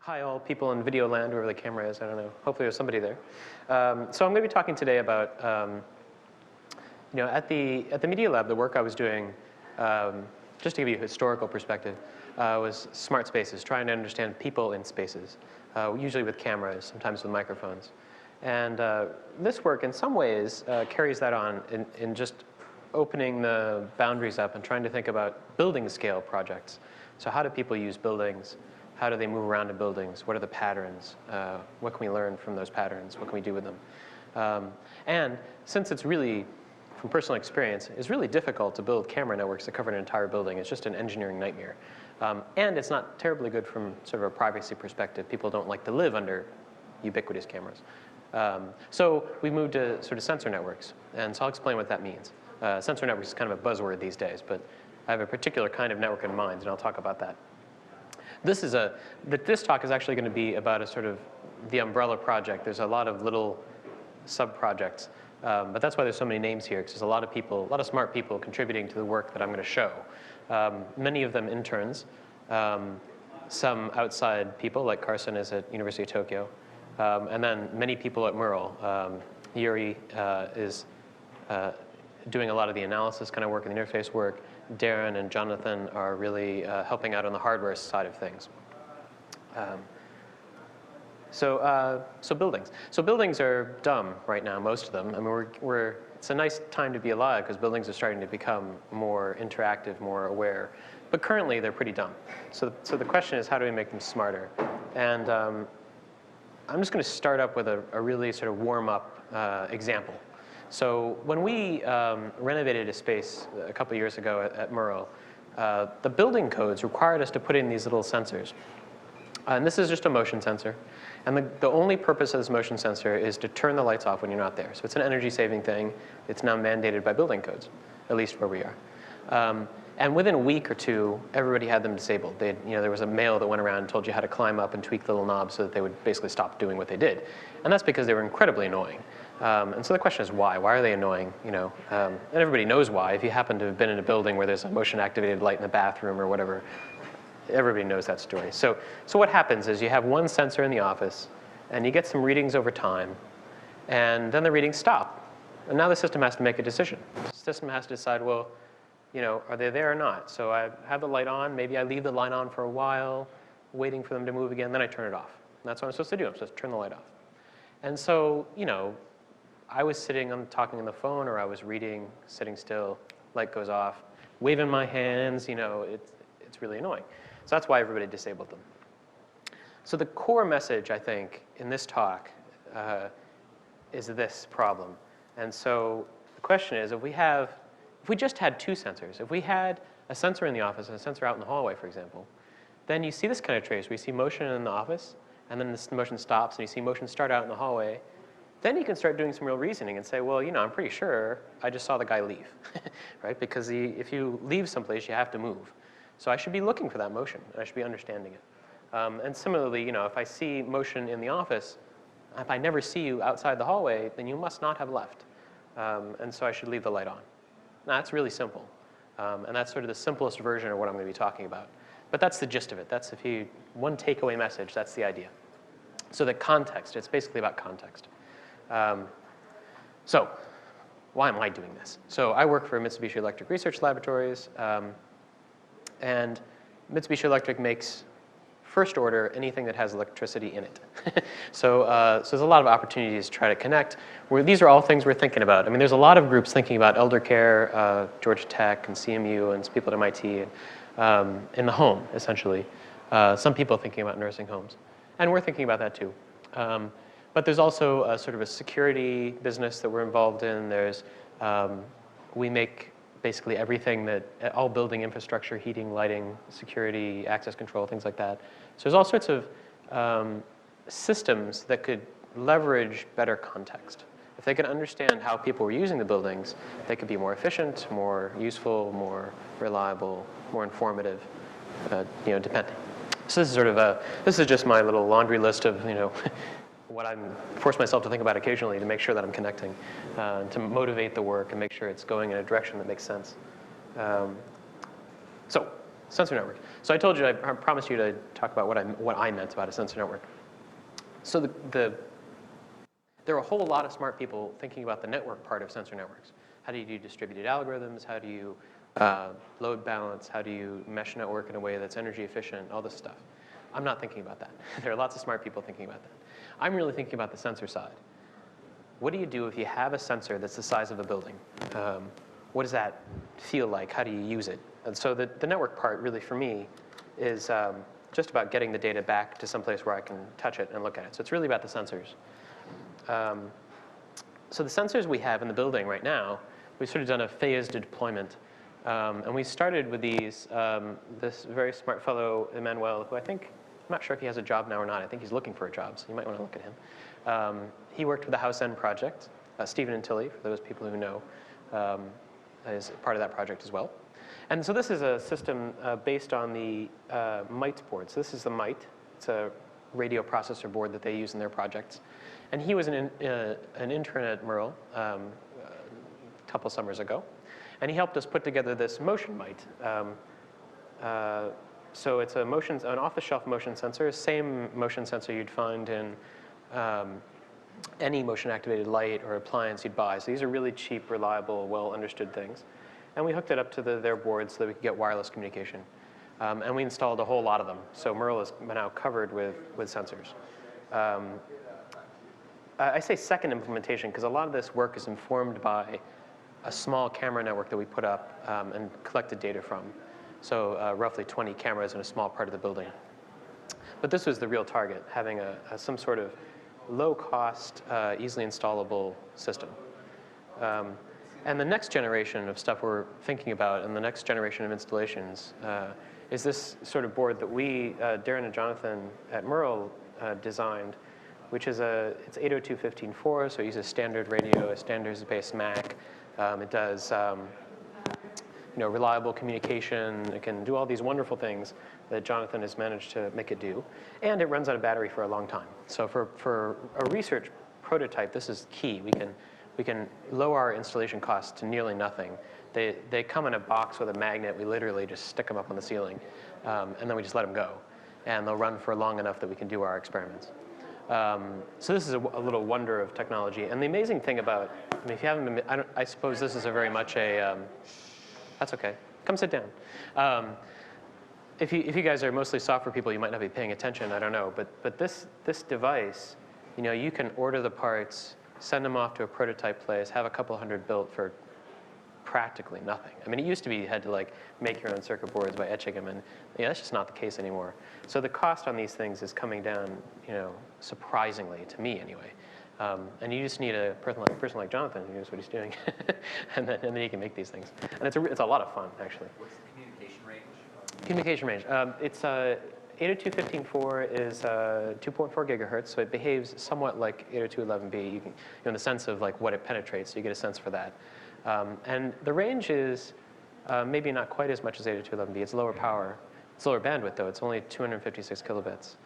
Hi, all people in video land, wherever the camera is. I don't know. Hopefully there's somebody there. So I'm going to be talking today about, at the Media Lab, the work I was doing, just to give you a historical perspective, was smart spaces, trying to understand people in spaces, usually with cameras, sometimes with microphones. And this work, in some ways, carries that on in just opening the boundaries up and trying to think about building scale projects. So how do people use buildings? How do they move around in buildings? What are the patterns? What can we learn from those patterns? What can we do with them? And since it's really, from personal experience, it's really difficult to build camera networks that cover an entire building. It's just an engineering nightmare. And it's not terribly good from sort of a privacy perspective. People don't like to live under ubiquitous cameras. So we moved to sort of sensor networks. And so I'll explain what that means. Sensor networks is kind of a buzzword these days, but I have a particular kind of network in mind, and I'll talk about that. This talk is actually going to be about a sort of the umbrella project. There's a lot of little sub-projects, but that's why there's so many names here, because there's a lot of people, a lot of smart people contributing to the work that I'm going to show. Many of them interns, some outside people, like Carson is at University of Tokyo, and then many people at MERL. Yuri is doing a lot of the analysis kind of work and the interface work. Darren and Jonathan are really helping out on the hardware side of things. So buildings. So buildings are dumb right now, most of them. I mean, it's a nice time to be alive because buildings are starting to become more interactive, more aware. But currently, they're pretty dumb. So the question is, how do we make them smarter? And I'm just going to start up with a really sort of warm-up example. So when we renovated a space a couple years ago at MERL, the building codes required us to put in these little sensors. And this is just a motion sensor. And the only purpose of this motion sensor is to turn the lights off when you're not there. So it's an energy-saving thing. It's now mandated by building codes, at least where we are. And within a week or two, everybody had them disabled. There was a mail that went around and told you how to climb up and tweak the little knobs so that they would basically stop doing what they did. And that's because they were incredibly annoying. And so the question is why? Why are they annoying? And everybody knows why. If you happen to have been in a building where there's a motion-activated light in the bathroom or whatever, everybody knows that story. So what happens is you have one sensor in the office, and you get some readings over time, and then the readings stop. And now the system has to make a decision. The system has to decide, well, are they there or not? So I have the light on. Maybe I leave the light on for a while, waiting for them to move again. Then I turn it off. And that's what I'm supposed to do. I'm supposed to turn the light off. And so, I was talking on the phone, or I was reading, sitting still, light goes off, waving my hands, it's really annoying. So that's why everybody disabled them. So the core message, I think, in this talk is this problem. And so the question is, if we just had two sensors, if we had a sensor in the office and a sensor out in the hallway, for example, then you see this kind of trace where you see motion in the office, and then this motion stops, and you see motion start out in the hallway. Then you can start doing some real reasoning and say, well, I'm pretty sure I just saw the guy leave, right? Because if you leave someplace, you have to move. So I should be looking for that motion. I should be understanding it. And similarly, if I see motion in the office, if I never see you outside the hallway, then you must not have left. And so I should leave the light on. Now, that's really simple. And that's sort of the simplest version of what I'm going to be talking about. But that's the gist of it. That's one takeaway message, that's the idea. So the context, it's basically about context. So why am I doing this? So I work for Mitsubishi Electric Research Laboratories, and Mitsubishi Electric makes first order anything that has electricity in it. So there's a lot of opportunities to try to connect. These are all things we're thinking about. I mean, there's a lot of groups thinking about elder care, Georgia Tech and CMU and some people at MIT, in the home, essentially. Some people thinking about nursing homes. And we're thinking about that too. But there's also sort of a security business that we're involved in. We make basically everything all building infrastructure, heating, lighting, security, access control, things like that. So there's all sorts of systems that could leverage better context. If they could understand how people were using the buildings, they could be more efficient, more useful, more reliable, more informative, depending. So this is sort of this is just my little laundry list of, what I force myself to think about occasionally to make sure that I'm connecting, to motivate the work and make sure it's going in a direction that makes sense. So Sensor network. So I told you, I promised you to talk about what I meant about a sensor network. So there are a whole lot of smart people thinking about the network part of sensor networks. How do you do distributed algorithms? How do you load balance? How do you mesh network in a way that's energy efficient? All this stuff. I'm not thinking about that. There are lots of smart people thinking about that. I'm really thinking about the sensor side. What do you do if you have a sensor that's the size of a building? What does that feel like? How do you use it? And so the network part really for me is just about getting the data back to some place where I can touch it and look at it. So it's really about the sensors. So the sensors we have in the building right now, we've sort of done a phased deployment. And we started with these, this very smart fellow, Emmanuel, who I think, I'm not sure if he has a job now or not. I think he's looking for a job, so you might want to look at him. He worked with the House End project. Stephen and Tilly, for those people who know, is part of that project as well. And so this is a system based on the MITE board. So this is the MITE. It's a radio processor board that they use in their projects. And he was an intern at MERL a couple summers ago. And he helped us put together this motion MITE. So it's an off-the-shelf motion sensor, same motion sensor you'd find in any motion-activated light or appliance you'd buy. So these are really cheap, reliable, well-understood things. And we hooked it up to their board so that we could get wireless communication. And we installed a whole lot of them. So MERL is now covered with sensors. I say second implementation because a lot of this work is informed by a small camera network that we put up and collected data from. So roughly 20 cameras in a small part of the building. But this was the real target, having some sort of low-cost, easily installable system. And the next generation of stuff we're thinking about and the next generation of installations is this sort of board that we, Darren and Jonathan at MERL, designed, which is it's 802.15.4, so it uses standard radio, a standards-based MAC. It does reliable communication. It can do all these wonderful things that Jonathan has managed to make it do. And it runs on a battery for a long time. So for a research prototype, this is key. We can lower our installation costs to nearly nothing. They come in a box with a magnet. We literally just stick them up on the ceiling, and then we just let them go. And they'll run for long enough that we can do our experiments. So this is a little wonder of technology. And the amazing thing about, if you haven't been, I suppose this is a very much a, that's okay. Come sit down. If you guys are mostly software people, you might not be paying attention. I don't know. But this device, you can order the parts, send them off to a prototype place, have a couple hundred built for practically nothing. I mean, it used to be you had to make your own circuit boards by etching them, and that's just not the case anymore. So the cost on these things is coming down, surprisingly, to me anyway. And you just need a person like Jonathan who knows what he's doing, and then he can make these things. And it's a lot of fun, actually. What's the communication range? Communication range. It's 802.15.4 is 2.4 gigahertz, so it behaves somewhat like 802.11b. You can, in the sense of what it penetrates, so you get a sense for that. And the range is maybe not quite as much as 802.11b. It's lower power. It's lower bandwidth, though. It's only 256 kilobits.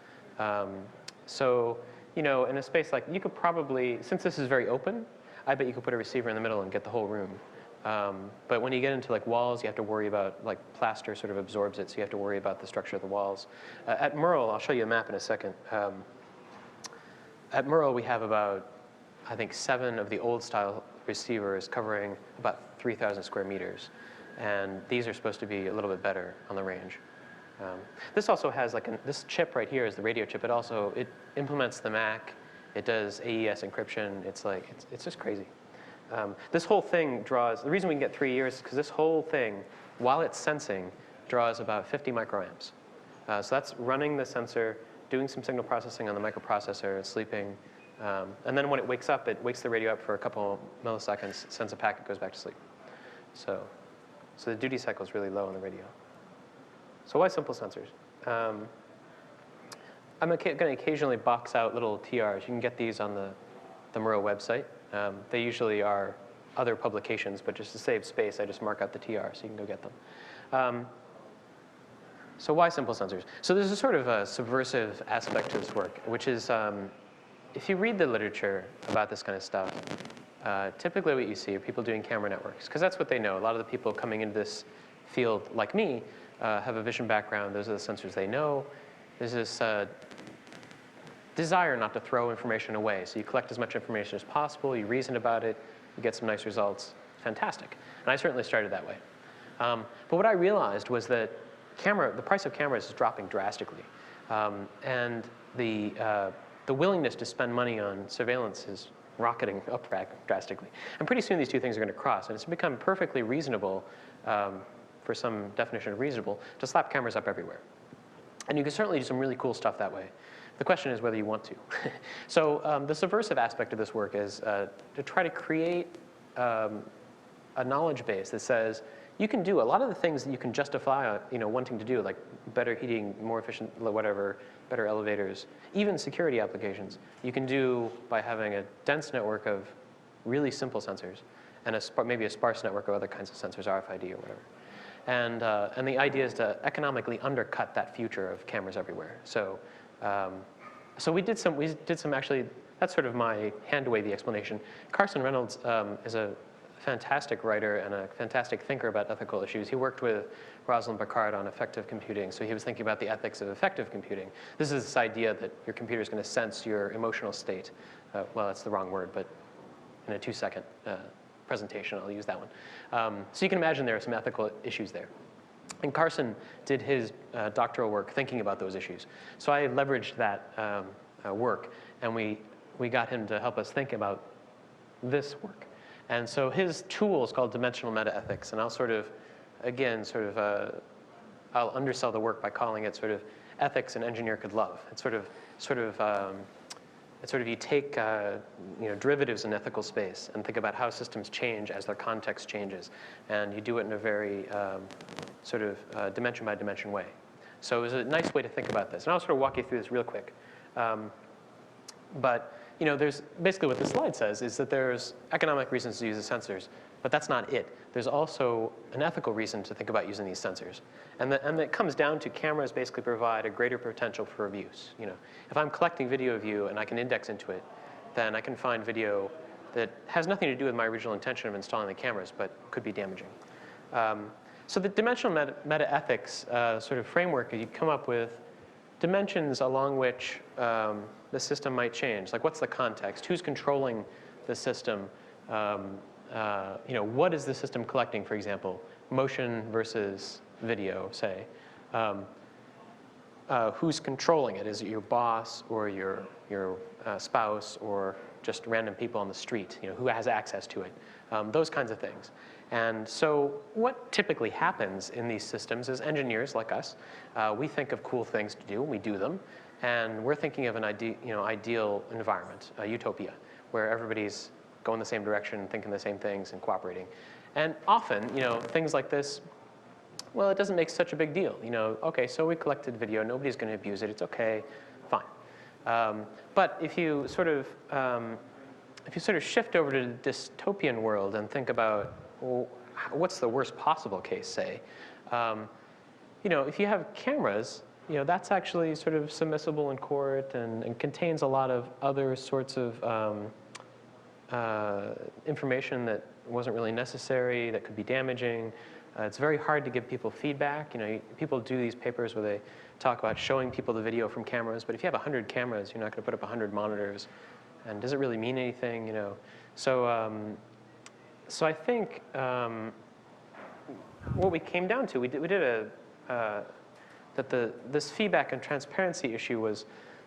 So, in a space you could probably, since this is very open, I bet you could put a receiver in the middle and get the whole room. But when you get into walls, you have to worry about plaster sort of absorbs it, so you have to worry about the structure of the walls. At MERL, I'll show you a map in a second. At MERL, we have about, I think, 7 of the old style receivers covering about 3,000 square meters. And these are supposed to be a little bit better on the range. This also has this chip right here is the radio chip. It implements the MAC. It does AES encryption. It's just crazy. This whole thing draws, the reason we can get 3 years is because this whole thing, while it's sensing, draws about 50 microamps. So that's running the sensor, doing some signal processing on the microprocessor, sleeping. And then when it wakes up, it wakes the radio up for a couple milliseconds, sends a packet, goes back to sleep. So the duty cycle is really low on the radio. So why simple sensors? I'm going to occasionally box out little TRs. You can get these on the MERL website. They usually are other publications, but just to save space, I just mark out the TR so you can go get them. So why simple sensors? So there's a sort of a subversive aspect to this work, which is if you read the literature about this kind of stuff, typically what you see are people doing camera networks, because that's what they know. A lot of the people coming into this field, like me, have a vision background. Those are the sensors they know. There's this desire not to throw information away. So you collect as much information as possible, you reason about it, you get some nice results. Fantastic. And I certainly started that way. But what I realized was that the price of cameras is dropping drastically. And the willingness to spend money on surveillance is rocketing up drastically. And pretty soon these two things are going to cross. And it's become perfectly reasonable, for some definition of reasonable, to slap cameras up everywhere. And you can certainly do some really cool stuff that way. The question is whether you want to. So the subversive aspect of this work is to try to create a knowledge base that says you can do a lot of the things that you can justify wanting to do, like better heating, more efficient whatever, better elevators, even security applications. You can do by having a dense network of really simple sensors and maybe a sparse network of other kinds of sensors, RFID or whatever. And the idea is to economically undercut that future of cameras everywhere. So we did some actually, that's sort of my hand-wavy explanation. Carson Reynolds is a fantastic writer and a fantastic thinker about ethical issues. He worked with Rosalind Picard on affective computing, so he was thinking about the ethics of affective computing. This is this idea that your computer is going to sense your emotional state. Well, that's the wrong word, but in a 2-second presentation, I'll use that one. So you can imagine there are some ethical issues there. And Carson did his doctoral work thinking about those issues. So I leveraged that work, and we got him to help us think about this work. And so his tool is called dimensional metaethics, and I'll I'll undersell the work by calling it sort of ethics an engineer could love. It's sort of you take derivatives in ethical space and think about how systems change as their context changes, and you do it in a very dimension by dimension way. So it was a nice way to think about this, and I'll sort of walk you through this real quick. But there's basically what the slide says is that there's economic reasons to use the sensors, but that's not it. There's also an ethical reason to think about using these sensors. And it comes down to cameras basically provide a greater potential for abuse. If I'm collecting video of you and I can index into it, then I can find video that has nothing to do with my original intention of installing the cameras, but could be damaging. So the dimensional metaethics sort of framework, you come up with dimensions along which the system might change. Like, what's the context? Who's controlling the system? What is the system collecting, for example? Motion versus video, say. Who's controlling it? Is it your boss or your spouse or just random people on the street? Who has access to it? Those kinds of things. And so what typically happens in these systems is engineers like us, we think of cool things to do, and we do them. And we're thinking of an ideal environment, a utopia, where everybody's going the same direction, thinking the same things, and cooperating. And often, things like this, well, it doesn't make such a big deal. Okay, so we collected video, nobody's going to abuse it, it's okay, fine. But if you sort of shift over to the dystopian world and think about, well, what's the worst possible case, say? If you have cameras, that's actually sort of submissible in court and contains a lot of other sorts of information that wasn't really necessary, that could be damaging. It's very hard to give people feedback. People do these papers where they talk about showing people the video from cameras, but if you have 100 cameras, you're not going to put up 100 monitors. And does it really mean anything? So I think what we came down to, we did this feedback and transparency issue was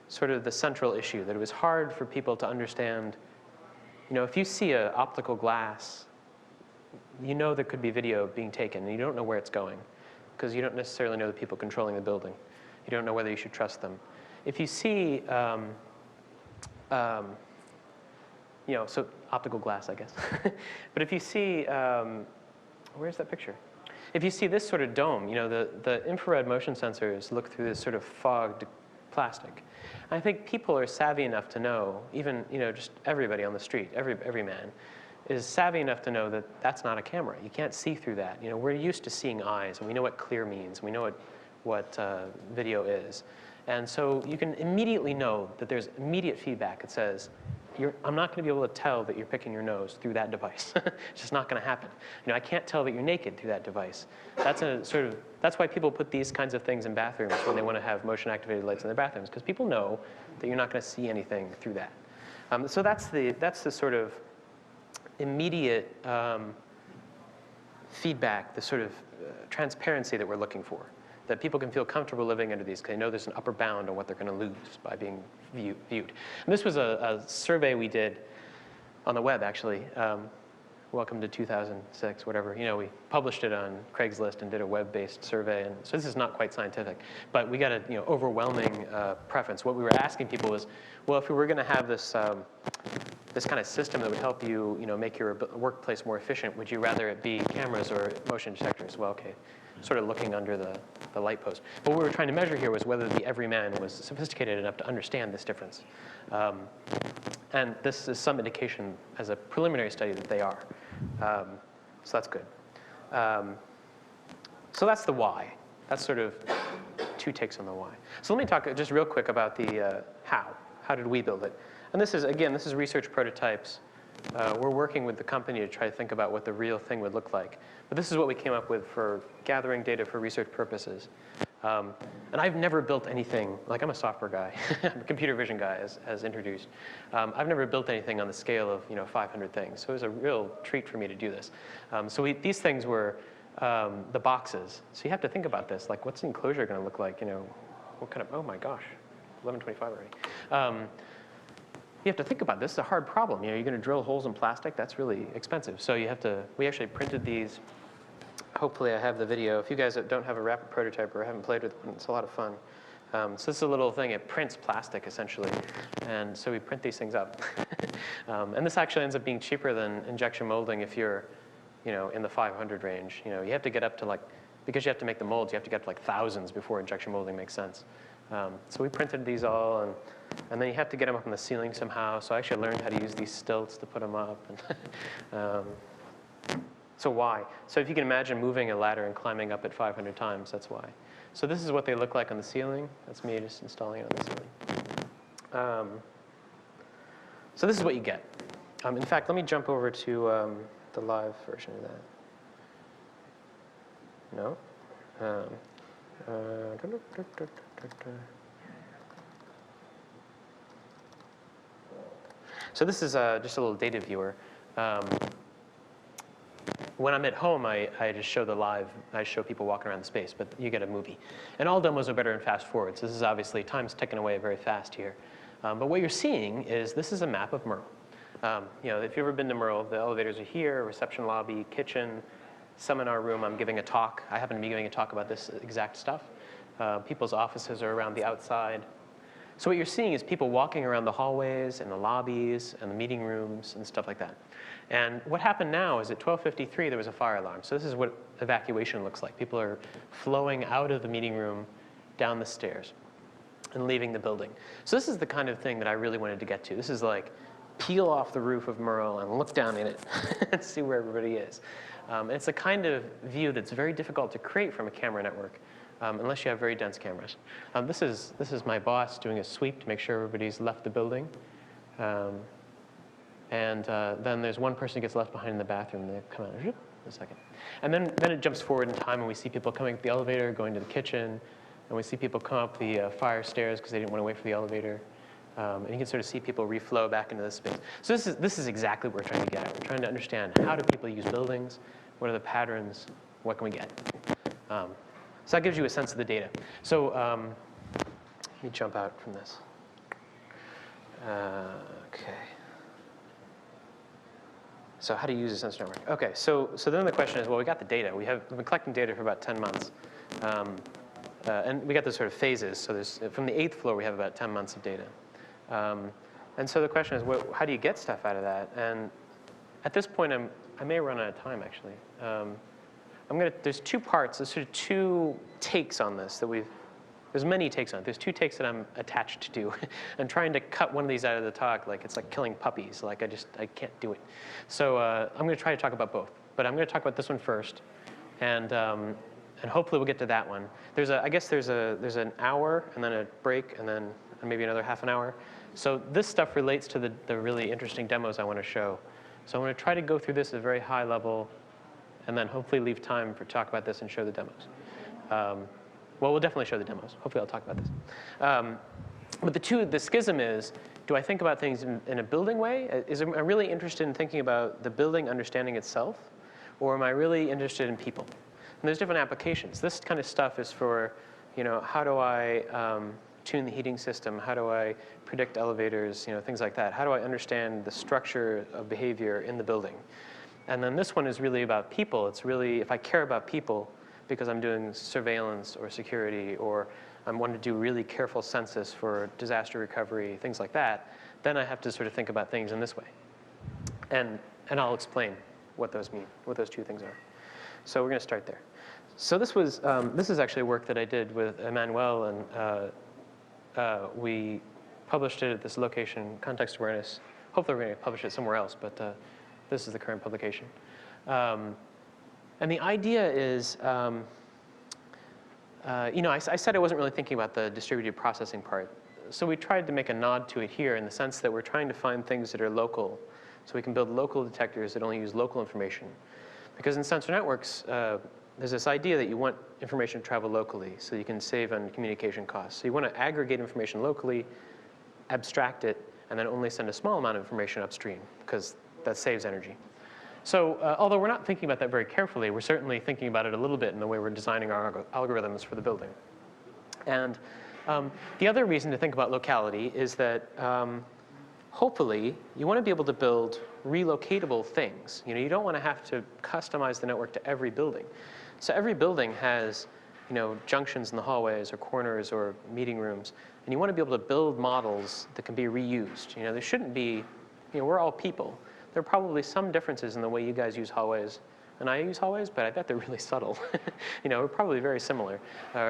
sort of the central issue, that it was hard for people to understand. If you see an optical glass, there could be video being taken, and you don't know where it's going, because you don't necessarily know the people controlling the building. You don't know whether you should trust them. If you see, so optical glass, I guess. But if you see, where's that picture? If you see this sort of dome, the infrared motion sensors look through this sort of fogged plastic. I think people are savvy enough to know, even just everybody on the street, every man, is savvy enough to know that that's not a camera. You can't see through that. We're used to seeing eyes, and we know what clear means. We know what video is. And so you can immediately know that there's immediate feedback that says, I'm not going to be able to tell that you're picking your nose through that device. It's just not going to happen. I can't tell that you're naked through that device. That's why people put these kinds of things in bathrooms when they want to have motion-activated lights in their bathrooms, because people know that you're not going to see anything through that. So that's the sort of immediate feedback, the sort of transparency that we're looking for, that people can feel comfortable living under these because they know there's an upper bound on what they're going to lose by being viewed. And this was a survey we did on the web, actually. Welcome to 2006, whatever. We published it on Craigslist and did a web-based survey. And so this is not quite scientific, but we got an overwhelming preference. What we were asking people was, well, if we were going to have this this kind of system that would help you, make your workplace more efficient, would you rather it be cameras or motion detectors? Well, okay, sort of looking under the light post. But what we were trying to measure here was whether the everyman was sophisticated enough to understand this difference. And this is some indication as a preliminary study that they are. So that's good. So that's the why. That's sort of 2 takes on the why. So let me talk just real quick about the how. How did we build it? And this is research prototypes. We're working with the company to try to think about what the real thing would look like. But this is what we came up with for gathering data for research purposes. And I've never built anything, like I'm a software guy, I'm a computer vision guy as introduced. I've never built anything on the scale of 500 things. So it was a real treat for me to do this. So these things were the boxes. So you have to think about this, like what's the enclosure going to look like? What kind of, oh my gosh, 11:25 already. You have to think about this. It's a hard problem. You're going to drill holes in plastic. That's really expensive. So we actually printed these. Hopefully I have the video. If you guys don't have a rapid prototype or haven't played with it, it's a lot of fun. So this is a little thing. It prints plastic, essentially. And so we print these things up. And this actually ends up being cheaper than injection molding if you're in the 500 range. You have to get up to because you have to make the molds, you have to get to thousands before injection molding makes sense. So we printed these all, and then you have to get them up on the ceiling somehow. So I actually learned how to use these stilts to put them up. So why? So if you can imagine moving a ladder and climbing up it 500 times, that's why. So this is what they look like on the ceiling. That's me just installing it on the ceiling. So this is what you get. In fact, let me jump over to the live version of that. No? So this is just a little data viewer. When I'm at home, I just show I show people walking around the space, but you get a movie. And all demos are better in fast forwards. This is obviously, time's ticking away very fast here. But what you're seeing is this is a map of MERL. If you've ever been to MERL, the elevators are here, reception lobby, kitchen, seminar room. I'm giving a talk. I happen to be giving a talk about this exact stuff. People's offices are around the outside. So what you're seeing is people walking around the hallways and the lobbies and the meeting rooms and stuff like that. And what happened now is at 12:53, there was a fire alarm. So this is what evacuation looks like. People are flowing out of the meeting room, down the stairs, and leaving the building. So this is the kind of thing that I really wanted to get to. This is like peel off the roof of MERL and look down in it and see where everybody is. And it's a kind of view that's very difficult to create from a camera network. Unless you have very dense cameras. This is my boss doing a sweep to make sure everybody's left the building. And then there's one person who gets left behind in the bathroom. They come out in a second. And then it jumps forward in time, and we see people coming up the elevator, going to the kitchen. And we see people come up the fire stairs because they didn't want to wait for the elevator. And you can sort of see people reflow back into the space. So this is exactly what we're trying to get at. We're trying to understand how do people use buildings? What are the patterns? What can we get? So that gives you a sense of the data. So let me jump out from this. Okay. So how do you use a sensor network? Okay, so then the question is, well, we got the data. We've been collecting data for about 10 months. And we got the sort of phases. So from the 8th floor, we have about 10 months of data. And so the question is, well, how do you get stuff out of that? And at this point, I may run out of time, actually. There's 2 parts, there's sort of 2 takes on this there's many takes on it. There's 2 takes that I'm attached to. I'm trying to cut one of these out of the talk, like it's like killing puppies. Like I can't do it. So I'm going to try to talk about both. But I'm going to talk about this one first. And hopefully we'll get to that one. I guess there's an hour and then a break and then maybe another half an hour. So this stuff relates to the really interesting demos I want to show. So I'm going to try to go through this at a very high level, and then hopefully leave time for talk about this and show the demos. Well, we'll definitely show the demos. Hopefully I'll talk about this. But the schism is, do I think about things in a building way? Am I really interested in thinking about the building understanding itself? Or am I really interested in people? And there's different applications. This kind of stuff is for, how do I tune the heating system? How do I predict elevators? Things like that. How do I understand the structure of behavior in the building? And then this one is really about people. It's really, if I care about people because I'm doing surveillance or security, or I want to do really careful census for disaster recovery, things like that, then I have to sort of think about things in this way. And I'll explain what those mean, what those two things are. So we're going to start there. So this is actually work that I did with Emmanuel, and we published it at this location, Context Awareness. Hopefully we're going to publish it somewhere else, but this is the current publication. And the idea is, I said I wasn't really thinking about the distributed processing part. So we tried to make a nod to it here in the sense that we're trying to find things that are local. So we can build local detectors that only use local information. Because in sensor networks, there's this idea that you want information to travel locally so you can save on communication costs. So you want to aggregate information locally, abstract it, and then only send a small amount of information upstream, because that saves energy. So although we're not thinking about that very carefully, we're certainly thinking about it a little bit in the way we're designing our algorithms for the building. And the other reason to think about locality is that hopefully you want to be able to build relocatable things. You don't want to have to customize the network to every building. So every building has junctions in the hallways or corners or meeting rooms. And you want to be able to build models that can be reused. There shouldn't be, we're all people. There are probably some differences in the way you guys use hallways and I use hallways, but I bet they're really subtle. We're probably very similar.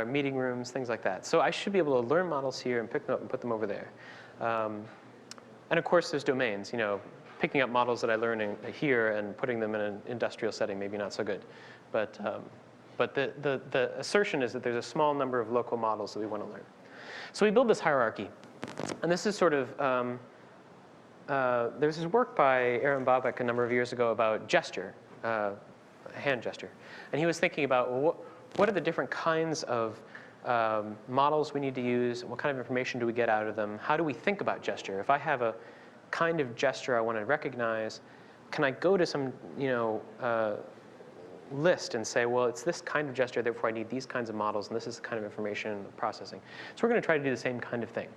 Meeting rooms, things like that. So I should be able to learn models here and pick them up and put them over there. And of course, there's domains. Picking up models that I learn here and putting them in an industrial setting, maybe not so good. But the assertion is that there's a small number of local models that we want to learn. So we build this hierarchy. And this is sort of, there was this work by Aaron Bobek a number of years ago about gesture, hand gesture. And he was thinking about, well, what are the different kinds of models we need to use? What kind of information do we get out of them? How do we think about gesture? If I have a kind of gesture I want to recognize, can I go to some list and say, well, it's this kind of gesture, therefore I need these kinds of models, and this is the kind of information processing. So we're going to try to do the same kind of thing.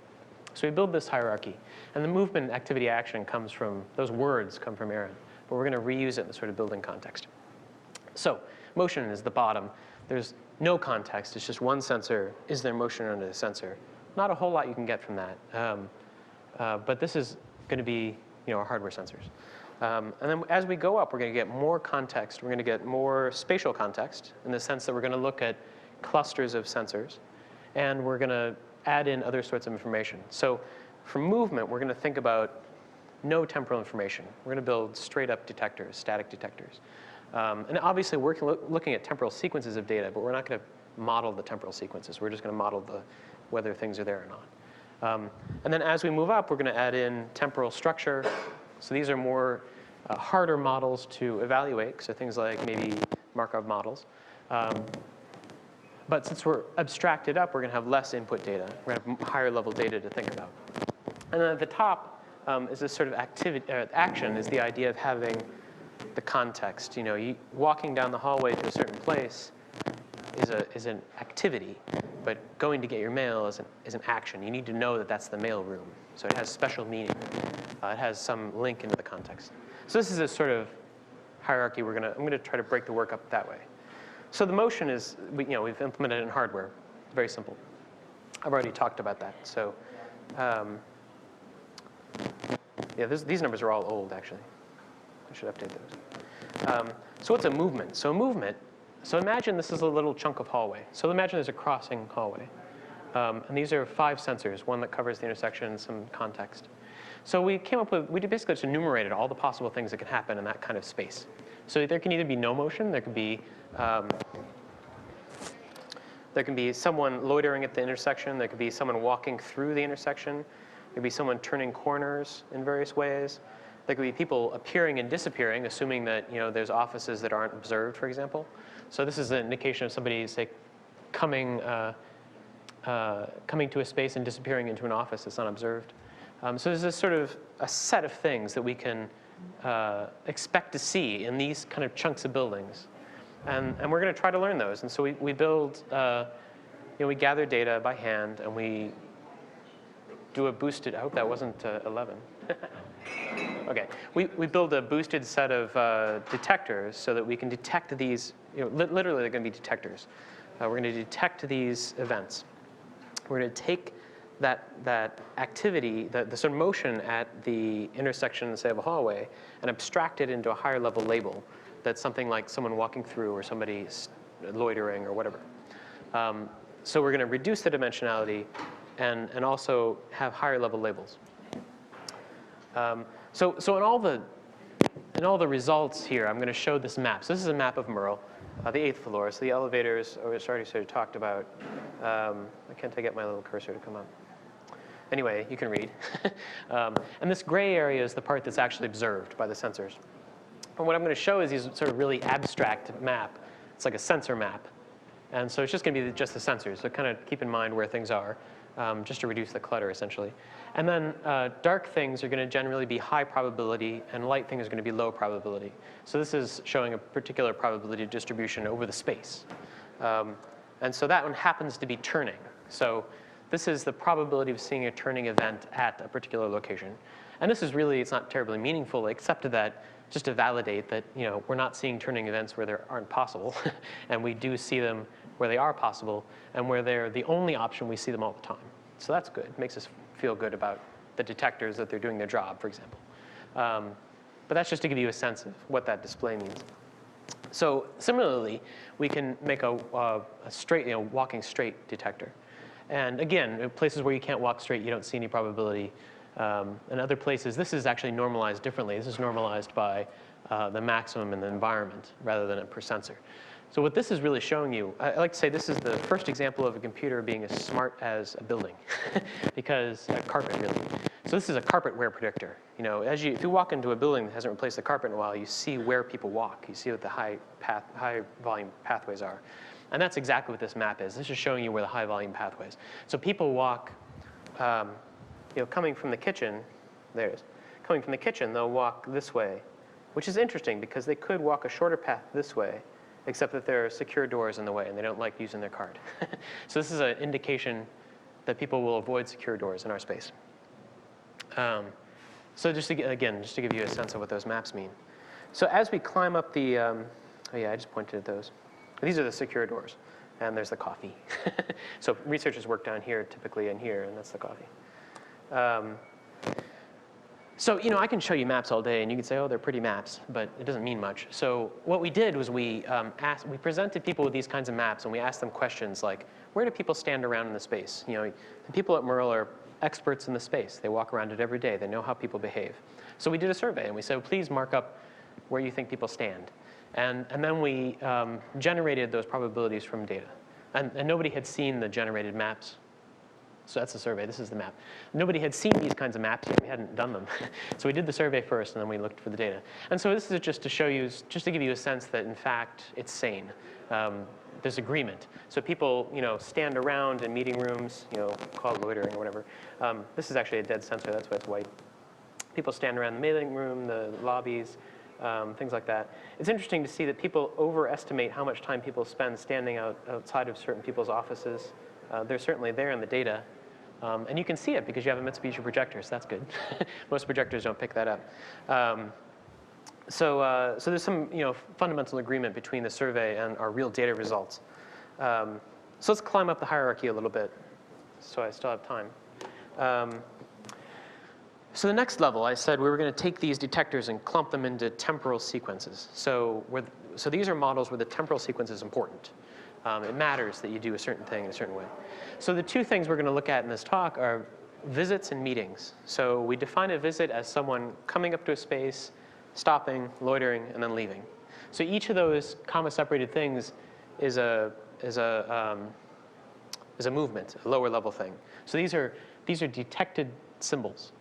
So we build this hierarchy. And the movement, activity, action comes from, those words come from Aaron. But we're going to reuse it in the sort of building context. So motion is the bottom. There's no context. It's just one sensor. Is there motion under the sensor? Not a whole lot you can get from that. But this is going to be our hardware sensors. And then as we go up, we're going to get more context. We're going to get more spatial context in the sense that we're going to look at clusters of sensors. And we're going to add in other sorts of information. So for movement, we're going to think about no temporal information. We're going to build straight up detectors, static detectors. And obviously, we're looking at temporal sequences of data, but we're not going to model the temporal sequences. We're just going to model whether things are there or not. And then as we move up, we're going to add in temporal structure. So these are more harder models to evaluate, so things like maybe Markov models. But since we're abstracted up, we're going to have less input data. We're going to have higher level data to think about. And then at the top is this sort of action is the idea of having the context. Walking down the hallway to a certain place is an activity, but going to get your mail is an action. You need to know that that's the mail room. So it has special meaning. It has some link into the context. So this is a sort of hierarchy. I'm going to try to break the work up that way. So the motion is, we've implemented it in hardware. Very simple. I've already talked about that. So yeah, these numbers are all old, actually. I should update those. So what's a movement? So a movement, so imagine this is a little chunk of hallway. So imagine there's a crossing hallway. And these are 5 sensors, one that covers the intersection and some context. So we basically just enumerated all the possible things that can happen in that kind of space. So there can either be no motion, there can be someone loitering at the intersection, there could be someone walking through the intersection, There could be someone turning corners in various ways. There could be people appearing and disappearing, assuming that there's offices that aren't observed, for example. So this is an indication of somebody, say, coming to a space and disappearing into an office that's not observed. So there's this sort of a set of things that we can expect to see in these kind of chunks of buildings. And we're going to try to learn those. And so we build, we gather data by hand, and we do a boosted, I hope that wasn't 11. OK, we build a boosted set of detectors so that we can detect these, literally they're going to be detectors. We're going to detect these events. We're going to take that activity, the sort of motion at the intersection, say, of a hallway, and abstract it into a higher level label that's something like someone walking through or somebody loitering or whatever. So we're going to reduce the dimensionality and also have higher level labels. So in all the results here, I'm going to show this map. So this is a map of MERL, the 8th floor. So the elevators, we already sort of talked about. Can't I get my little cursor to come up? Anyway, you can read. And this gray area is the part that's actually observed by the sensors. And what I'm going to show is these sort of really abstract map. It's like a sensor map. And so it's just going to be just the sensors. So kind of keep in mind where things are, just to reduce the clutter, essentially. And then dark things are going to generally be high probability, and light things are going to be low probability. So this is showing a particular probability distribution over the space. And so that one happens to be turning. So this is the probability of seeing a turning event at a particular location. And this is really, it's not terribly meaningful, except that just to validate that we're not seeing turning events where they aren't possible. And we do see them where they are possible, and where they're the only option, we see them all the time. So that's good. It makes us feel good about the detectors, that they're doing their job, for example. But that's just to give you a sense of what that display means. So similarly, we can make a straight, walking straight detector. And again, in places where you can't walk straight, you don't see any probability. In other places, this is actually normalized differently. This is normalized by the maximum in the environment rather than per sensor. So what this is really showing you, I like to say this is the first example of a computer being as smart as a building, because a carpet, really. So this is a carpet wear predictor. If you walk into a building that hasn't replaced the carpet in a while, you see where people walk. You see what the high volume pathways are. And that's exactly what this map is. This is showing you where the high volume pathways. So people walk, coming from the kitchen, there it is. Coming from the kitchen, they'll walk this way, which is interesting because they could walk a shorter path this way, except that there are secure doors in the way and they don't like using their card. So this is an indication that people will avoid secure doors in our space. So just to give you a sense of what those maps mean. So as we climb up the, oh yeah, I just pointed at those. These are the secure doors, and there's the coffee. So researchers work down here typically in here, and that's the coffee. So I can show you maps all day, and you can say, oh, they're pretty maps, but it doesn't mean much. So what we did was we presented people with these kinds of maps, and we asked them questions like, where do people stand around in the space? The people at MERL are experts in the space. They walk around it every day. They know how people behave. So we did a survey, and we said, please mark up where you think people stand. And then we generated those probabilities from data. And nobody had seen the generated maps. So that's the survey. This is the map. Nobody had seen these kinds of maps yet. We hadn't done them. So we did the survey first, and then we looked for the data. And so this is just to show you, just to give you a sense that, in fact, it's sane. There's agreement. So people, stand around in meeting rooms, call it loitering or whatever. This is actually a dead sensor. That's why it's white. People stand around the meeting room, the lobbies, things like that. It's interesting to see that people overestimate how much time people spend standing outside of certain people's offices. They're certainly there in the data. And you can see it because you have a Mitsubishi projector, so that's good. Most projectors don't pick that up. So there's some fundamental agreement between the survey and our real data results. So let's climb up the hierarchy a little bit, so I still have time. So the next level, I said we were going to take these detectors and clump them into temporal sequences. So these are models where the temporal sequence is important. It matters that you do a certain thing in a certain way. So the two things we're going to look at in this talk are visits and meetings. So we define a visit as someone coming up to a space, stopping, loitering, and then leaving. So each of those comma-separated things is a movement, a lower level thing. So these are detected symbols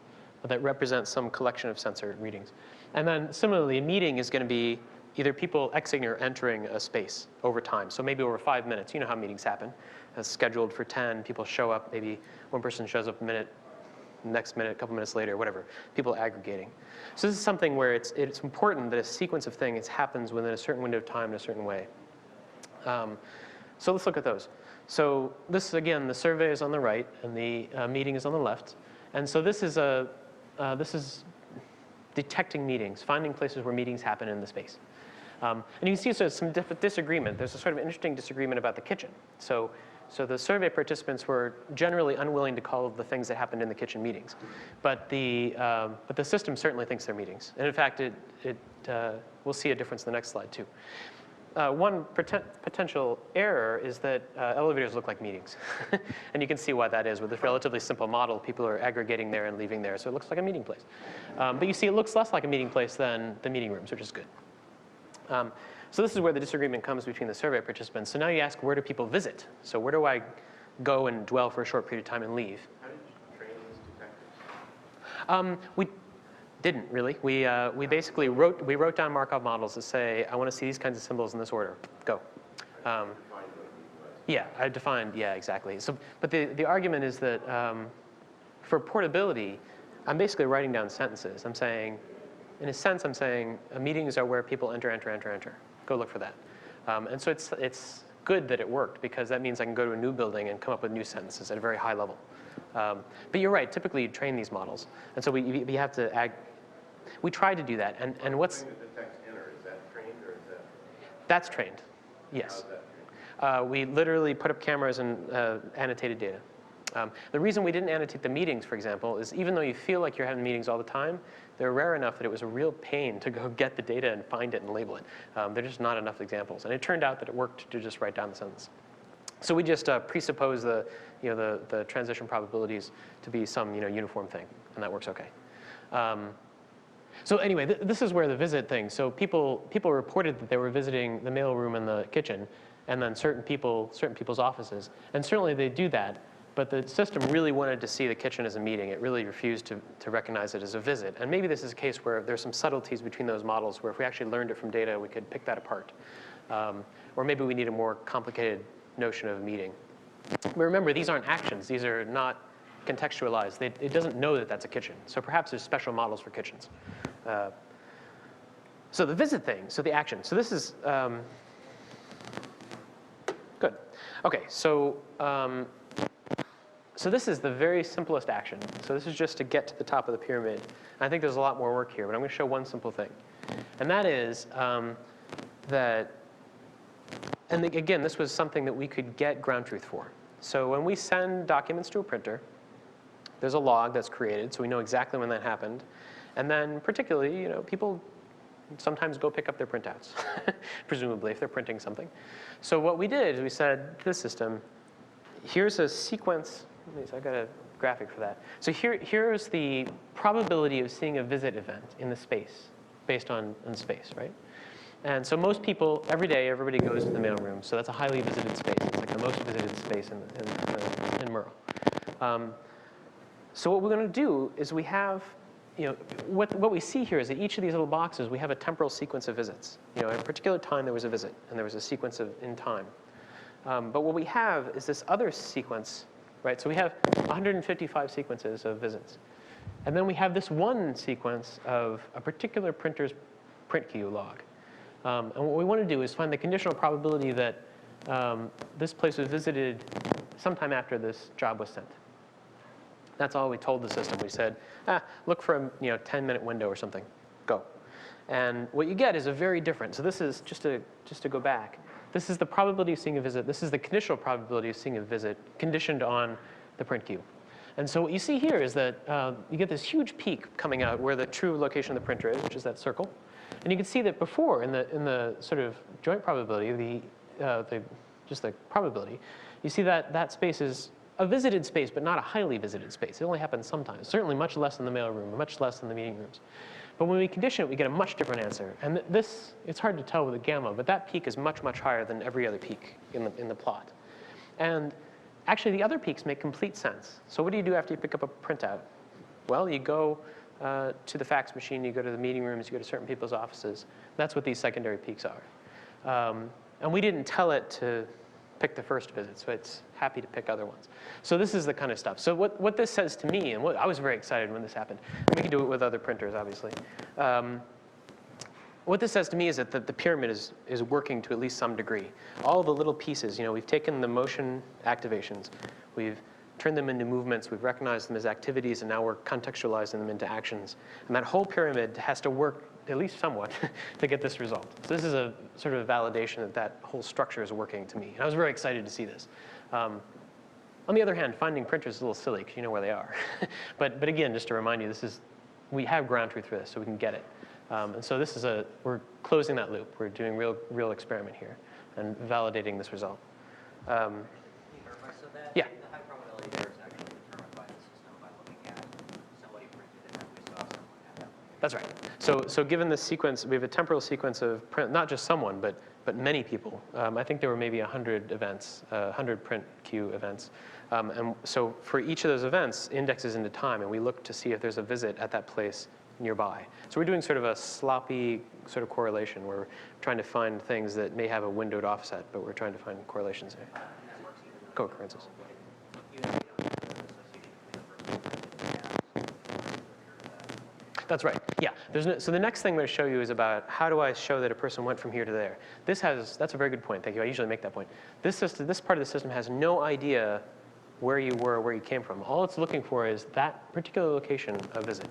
that represent some collection of sensor readings. And then similarly, a meeting is going to be either people exiting or entering a space over time. So maybe over 5 minutes. You know how meetings happen. It's scheduled for 10. People show up. Maybe one person shows up a minute, next minute, a couple minutes later, whatever. People aggregating. So this is something where it's important that a sequence of things happens within a certain window of time in a certain way. So let's look at those. So this, again, the survey is on the right, and the meeting is on the left. And so this is detecting meetings, finding places where meetings happen in the space. And you can see there's some disagreement. There's a sort of interesting disagreement about the kitchen. So the survey participants were generally unwilling to call the things that happened in the kitchen meetings. But the system certainly thinks they're meetings. And in fact, we'll see a difference in the next slide, too. One potential error is that elevators look like meetings. And you can see why that is. With this relatively simple model, people are aggregating there and leaving there. So it looks like a meeting place. But you see it looks less like a meeting place than the meeting rooms, which is good. So this is where the disagreement comes between the survey participants. So now you ask, where do people visit? So where do I go and dwell for a short period of time and leave? How did you train these detectors? We didn't really. We basically wrote down Markov models to say, I want to see these kinds of symbols in this order. Go. Yeah, I defined, yeah, exactly. So, but the argument is that for portability, I'm basically writing down sentences. I'm saying, in a sense, I'm saying meetings are where people enter. Go look for that. And so it's good that it worked, because that means I can go to a new building and come up with new sentences at a very high level. But you're right, typically you train these models. And so we have to we try to do that. And what's... The text enter, is that trained or is that... That's trained, yes. How's that trained? We literally put up cameras and annotated data. The reason we didn't annotate the meetings, for example, is even though you feel like you're having meetings all the time, they're rare enough that it was a real pain to go get the data and find it and label it. There are just not enough examples. And it turned out that it worked to just write down the sentence. So we just presuppose the transition probabilities to be some uniform thing, and that works okay. So anyway, this is where the visit thing. So people reported that they were visiting the mailroom and the kitchen, and then certain people's offices, and certainly they do that. But the system really wanted to see the kitchen as a meeting. It really refused to recognize it as a visit. And maybe this is a case where there's some subtleties between those models where if we actually learned it from data, we could pick that apart. Or maybe we need a more complicated notion of a meeting. But remember, these aren't actions. These are not contextualized. It doesn't know that that's a kitchen. So perhaps there's special models for kitchens. So the visit thing, so the action. So this is good. OK, so this is the very simplest action. So this is just to get to the top of the pyramid. And I think there's a lot more work here, but I'm going to show one simple thing. And that is that, and again, this was something that we could get ground truth for. So when we send documents to a printer, there's a log that's created, so we know exactly when that happened. And then particularly, people sometimes go pick up their printouts, presumably, if they're printing something. So what we did is we said to the system, here's a sequence. I got a graphic for that. So here's the probability of seeing a visit event in the space, based on space, right? And so most people, every day, everybody goes to the mailroom. So that's a highly visited space. It's like the most visited space in MERL. So what we're going to do is we have, what we see here is that each of these little boxes, we have a temporal sequence of visits. At a particular time, there was a visit, and there was a sequence in time. But what we have is this other sequence, right? So we have 155 sequences of visits. And then we have this one sequence of a particular printer's print queue log. And what we want to do is find the conditional probability that this place was visited sometime after this job was sent. That's all we told the system. We said, look for a 10-minute window or something. Go. And what you get is a very different. So this is, just to go back, this is the probability of seeing a visit. This is the conditional probability of seeing a visit conditioned on the print queue. And so what you see here is that you get this huge peak coming out where the true location of the printer is, which is that circle. And you can see that before, in the sort of joint probability, just the probability, you see that that space is a visited space, but not a highly visited space. It only happens sometimes, certainly much less in the mailroom, much less in the meeting rooms. But when we condition it, we get a much different answer. And this, it's hard to tell with the gamma, but that peak is much, much higher than every other peak in the plot. And actually, the other peaks make complete sense. So what do you do after you pick up a printout? Well, you go to the fax machine, you go to the meeting rooms, you go to certain people's offices. That's what these secondary peaks are. And we didn't tell it to pick the first visit, so it's happy to pick other ones. So this is the kind of stuff. So what this says to me, and I was very excited when this happened. And we can do it with other printers, obviously. What this says to me is that the pyramid is working to at least some degree. All the little pieces, we've taken the motion activations, we've turned them into movements, we've recognized them as activities, and now we're contextualizing them into actions. And that whole pyramid has to work at least somewhat to get this result. So this is a sort of a validation that that whole structure is working to me. And I was very excited to see this. On the other hand, finding printers is a little silly because you know where they are. but again, just to remind you, we have ground truth for this, so we can get it. And so we're closing that loop. We're doing real experiment here and validating this result. Can you clarify, so that Yeah. the high probability there is actually determined by the system by looking at somebody printed it and we saw someone have that. That's right. So given this sequence, we have a temporal sequence of print, not just someone, but many people. I think there were maybe 100 events, 100 print queue events. And so for each of those events, indexes into time, and we look to see if there's a visit at that place nearby. So we're doing sort of a sloppy sort of correlation. We're trying to find things that may have a windowed offset, but we're trying to find correlations there. And that works even though Co-occurrences. you don't have an association between the person and the That's right. Yeah. So the next thing I'm going to show you is about how do I show that a person went from here to there. That's a very good point. Thank you. I usually make that point. This part of the system has no idea where you were, where you came from. All it's looking for is that particular location of visit.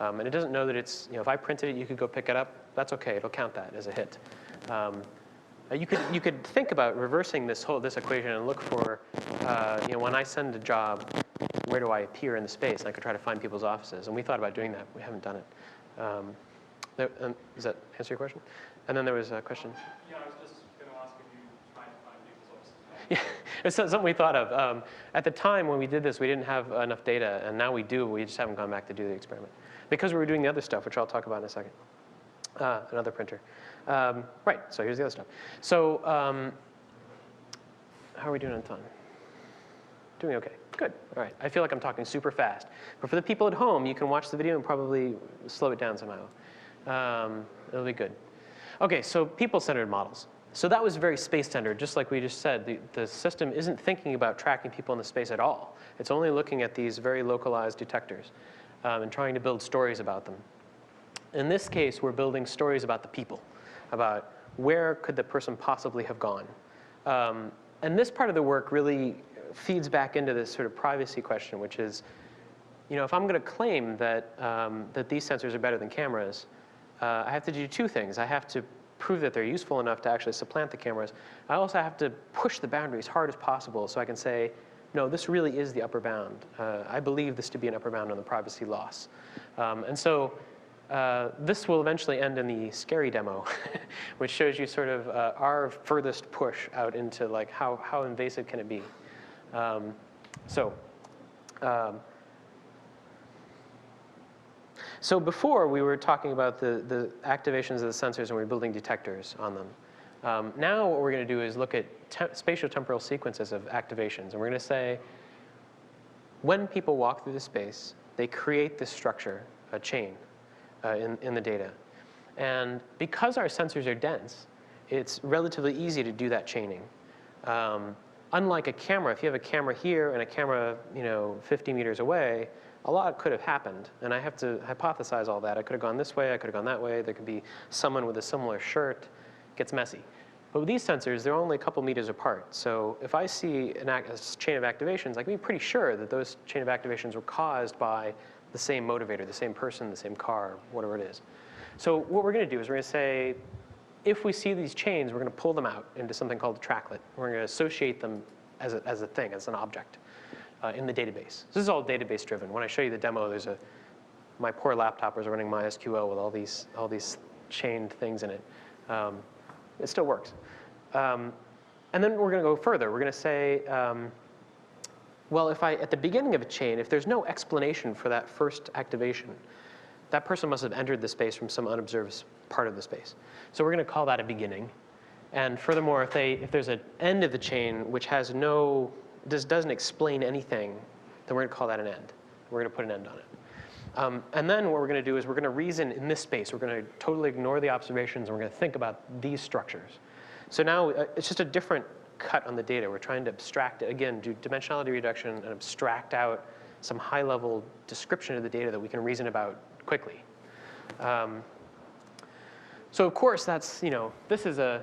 And it doesn't know that it's, if I printed it, you could go pick it up. That's OK. It'll count that as a hit. You could think about reversing this equation and look for, when I send a job, where do I appear in the space? And I could try to find people's offices. And we thought about doing that. We haven't done it. Does that answer your question? And then there was a question. Yeah, I was just going to ask if you tried to find people's offices. Yeah, it's something we thought of. At the time when we did this, we didn't have enough data, and now we do. We just haven't gone back to do the experiment because we were doing the other stuff, which I'll talk about in a second. Another printer. Right. So here's the other stuff. So how are we doing on time? Doing OK. Good. All right. I feel like I'm talking super fast. But for the people at home, you can watch the video and probably slow it down somehow. It'll be good. OK, so people-centered models. So that was very space-centered, just like we just said. The system isn't thinking about tracking people in the space at all. It's only looking at these very localized detectors and trying to build stories about them. In this case, we're building stories about the people, about where could the person possibly have gone. And this part of the work really feeds back into this sort of privacy question, which is, if I'm going to claim that, that these sensors are better than cameras, I have to do two things. I have to prove that they're useful enough to actually supplant the cameras. I also have to push the boundaries hard as possible so I can say, no, this really is the upper bound. I believe this to be an upper bound on the privacy loss. And so this will eventually end in the scary demo, which shows you sort of our furthest push out into like how invasive can it be. So before, we were talking about the activations of the sensors, and we were building detectors on them. Now what we're going to do is look at spatial temporal sequences of activations. And we're going to say, when people walk through the space, they create this structure, a chain, in the data. And because our sensors are dense, it's relatively easy to do that chaining. Unlike a camera, if you have a camera here and a camera 50 meters away, a lot could have happened. And I have to hypothesize all that. I could have gone this way. I could have gone that way. There could be someone with a similar shirt. It gets messy. But with these sensors, they're only a couple meters apart. So if I see a chain of activations, I can be pretty sure that those chain of activations were caused by the same motivator, the same person, the same car, whatever it is. So what we're going to do is we're going to say, if we see these chains, we're going to pull them out into something called a tracklet. We're going to associate them as a thing, as an object in the database. This is all database driven. When I show you the demo, my poor laptop was running MySQL with all these chained things in it. It still works. And then we're going to go further. We're going to say, well, at the beginning of a chain, if there's no explanation for that first activation, that person must have entered the space from some unobserved part of the space. So we're going to call that a beginning. And furthermore, if there's an end of the chain which has doesn't explain anything, then we're going to call that an end. We're going to put an end on it. And then what we're going to do is we're going to reason in this space. We're going to totally ignore the observations, and we're going to think about these structures. So now it's just a different cut on the data. We're trying to abstract it, again, do dimensionality reduction and abstract out some high-level description of the data that we can reason about quickly. So of course, that's, this is the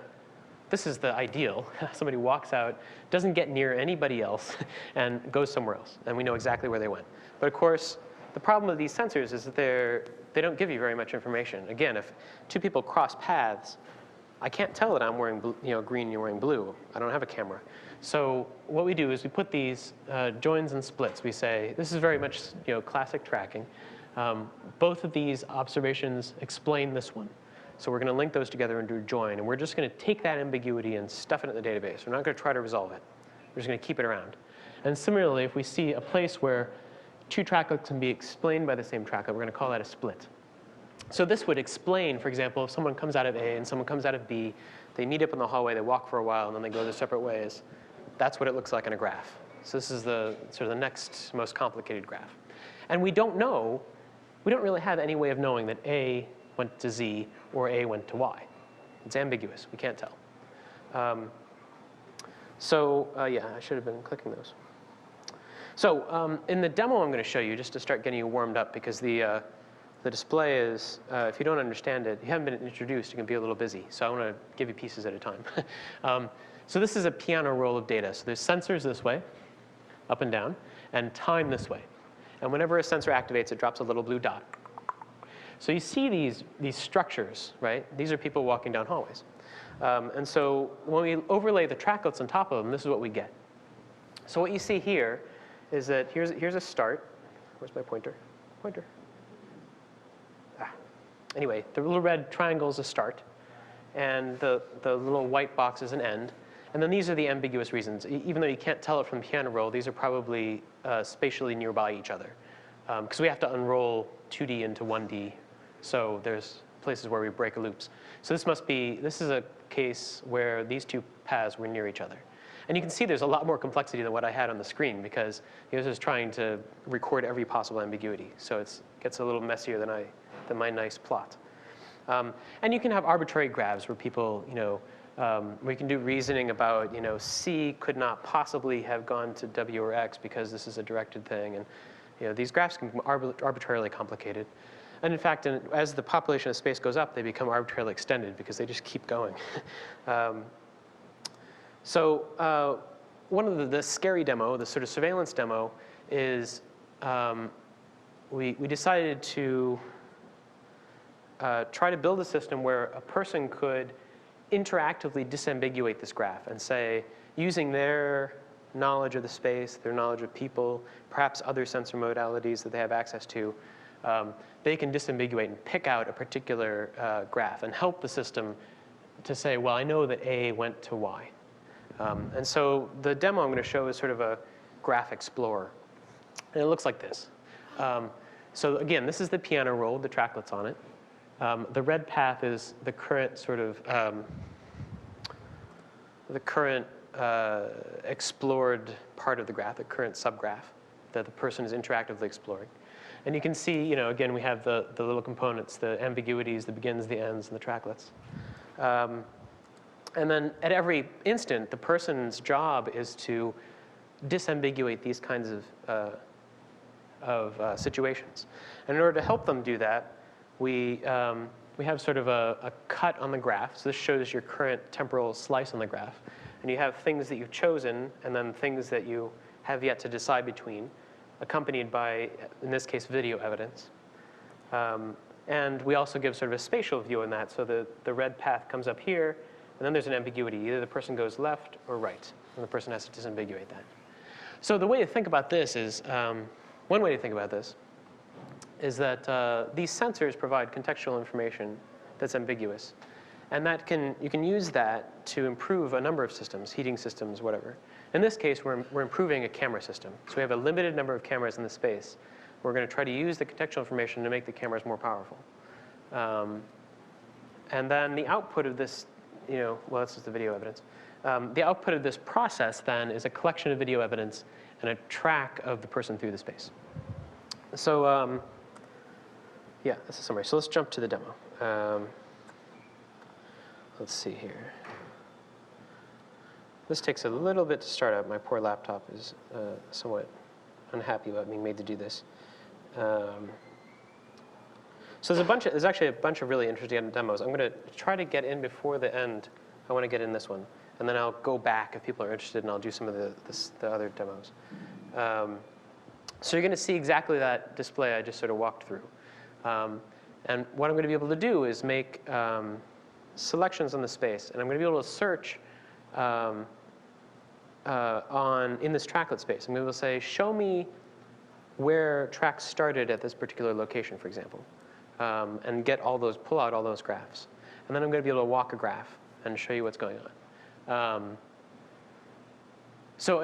ideal. Somebody walks out, doesn't get near anybody else, and goes somewhere else. And we know exactly where they went. But of course, the problem with these sensors is that they don't give you very much information. Again, if two people cross paths, I can't tell that I'm wearing green and you're wearing blue. I don't have a camera. So what we do is we put these joins and splits. We say, this is very much classic tracking. Both of these observations explain this one. So we're going to link those together and do a join. And we're just going to take that ambiguity and stuff it in the database. We're not going to try to resolve it. We're just going to keep it around. And similarly, if we see a place where two tracklets can be explained by the same tracklet, we're going to call that a split. So this would explain, for example, if someone comes out of A and someone comes out of B, they meet up in the hallway, they walk for a while, and then they go their separate ways. That's what it looks like in a graph. So this is the sort of the next most complicated graph. And we don't really have any way of knowing that A went to Z or A went to Y. It's ambiguous. We can't tell. Yeah, I should have been clicking those. So in the demo I'm going to show you, just to start getting you warmed up, because the display is, if you don't understand it, you haven't been introduced, you can be a little busy. So I want to give you pieces at a time. So this is a piano roll of data. So there's sensors this way, up and down, and time this way. And whenever a sensor activates, it drops a little blue dot. So you see these structures, right? These are people walking down hallways. And so when we overlay the tracklets on top of them, this is what we get. So what you see here is that here's a start. Where's my pointer? Anyway, the little red triangle is a start, and the little white box is an end. And then these are the ambiguous reasons. Even though you can't tell it from the piano roll, these are probably spatially nearby each other. Because we have to unroll 2D into 1D. So there's places where we break loops. So this is a case where these two paths were near each other. And you can see there's a lot more complexity than what I had on the screen, because this is trying to record every possible ambiguity. So it gets a little messier than my nice plot. And you can have arbitrary graphs where people, we can do reasoning about, C could not possibly have gone to W or X because this is a directed thing. And these graphs can be arbitrarily complicated. And in fact, as the population of space goes up, they become arbitrarily extended because they just keep going. So one of the scary demo, the sort of surveillance demo, is we decided to try to build a system where a person could interactively disambiguate this graph and say, using their knowledge of the space, their knowledge of people, perhaps other sensor modalities that they have access to, they can disambiguate and pick out a particular graph and help the system to say, well, I know that A went to Y. And so the demo I'm going to show is sort of a graph explorer. And it looks like this. So again, this is the piano roll, the tracklets on it. The red path is the current sort of explored part of the graph, the current subgraph that the person is interactively exploring. And you can see, again, we have the little components, the ambiguities, the begins, the ends, and the tracklets. And then at every instant, the person's job is to disambiguate these kinds of situations. And in order to help them do that, we have sort of a cut on the graph. So this shows your current temporal slice on the graph. And you have things that you've chosen, and then things that you have yet to decide between, accompanied by, in this case, video evidence. And we also give sort of a spatial view in that. So the red path comes up here, and then there's an ambiguity. Either the person goes left or right, and the person has to disambiguate that. So the way to think about this is, one way to think about this is that these sensors provide contextual information that's ambiguous. And you can use that to improve a number of systems, heating systems, whatever. In this case, we're improving a camera system. So we have a limited number of cameras in the space. We're going to try to use the contextual information to make the cameras more powerful. And then the output of this, well, that's just the video evidence. The output of this process, then, is a collection of video evidence and a track of the person through the space. So Yeah, that's a summary. So let's jump to the demo. Let's see here. This takes a little bit to start out. My poor laptop is somewhat unhappy about being made to do this. So there's actually a bunch of really interesting demos. I'm going to try to get in before the end. I want to get in this one. And then I'll go back if people are interested, and I'll do some of the other demos. So you're going to see exactly that display I just sort of walked through. And what I'm going to be able to do is make selections on the space. And I'm going to be able to search in this tracklet space. I'm going to be able to say, show me where tracks started at this particular location, for example, and pull out all those graphs. And then I'm going to be able to walk a graph and show you what's going on. So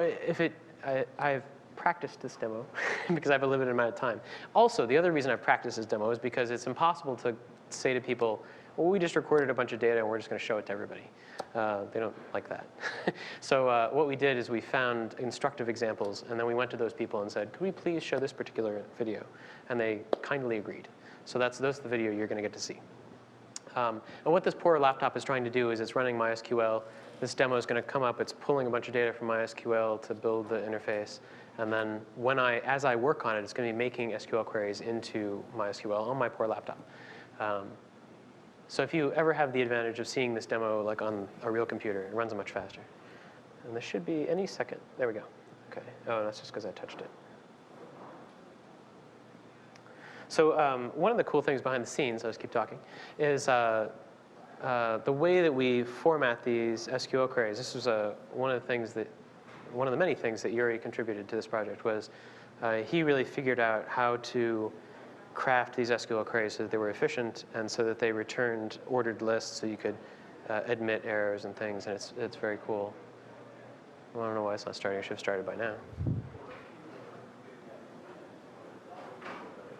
I've practiced this demo because I have a limited amount of time. Also, the other reason I've practiced this demo is because it's impossible to say to people, well, we just recorded a bunch of data and we're just going to show it to everybody. They don't like that. So what we did is we found instructive examples, and then we went to those people and said, could we please show this particular video? And they kindly agreed. So that's the video you're going to get to see. And what this poor laptop is trying to do is it's running MySQL. This demo is going to come up. It's pulling a bunch of data from MySQL to build the interface. And then as I work on it, it's going to be making SQL queries into MySQL on my poor laptop. So if you ever have the advantage of seeing this demo like on a real computer, it runs much faster. And this should be any second. There we go. OK. Oh, that's just because I touched it. So one of the cool things behind the scenes, I'll just keep talking, is the way that we format these SQL queries. This was one of the many things that Yuri contributed to this project was he really figured out how to craft these SQL queries so that they were efficient and so that they returned ordered lists so you could admit errors and things, and it's very cool. Well, I don't know why it's not starting. I should have started by now.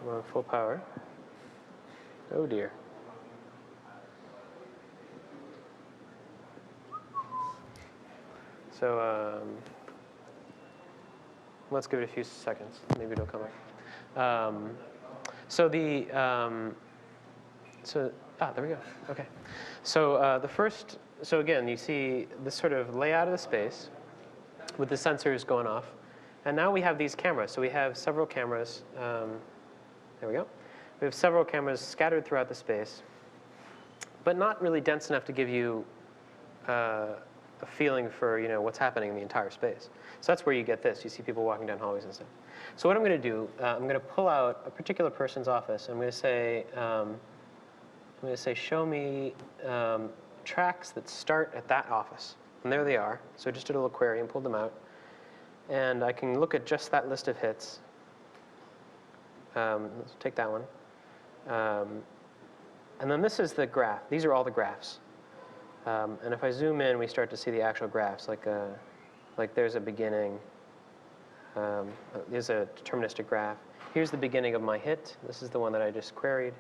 I'm on full power. Oh dear. So let's give it a few seconds. Maybe it'll come up. There we go. OK. So again, you see this sort of layout of the space with the sensors going off. And now we have these cameras. So we have several cameras. There we go. We have several cameras scattered throughout the space, but not really dense enough to give you a feeling for what's happening in the entire space. So that's where you get this. You see people walking down hallways and stuff. So what I'm going to do, I'm going to pull out a particular person's office. I'm going to say, show me tracks that start at that office. And there they are. So I just did a little query and pulled them out. And I can look at just that list of hits. Let's take that one. And then this is the graph. These are all the graphs. And if I zoom in, we start to see the actual graphs. Like there's a beginning. There's a deterministic graph. Here's the beginning of my hit. This is the one that I just queried.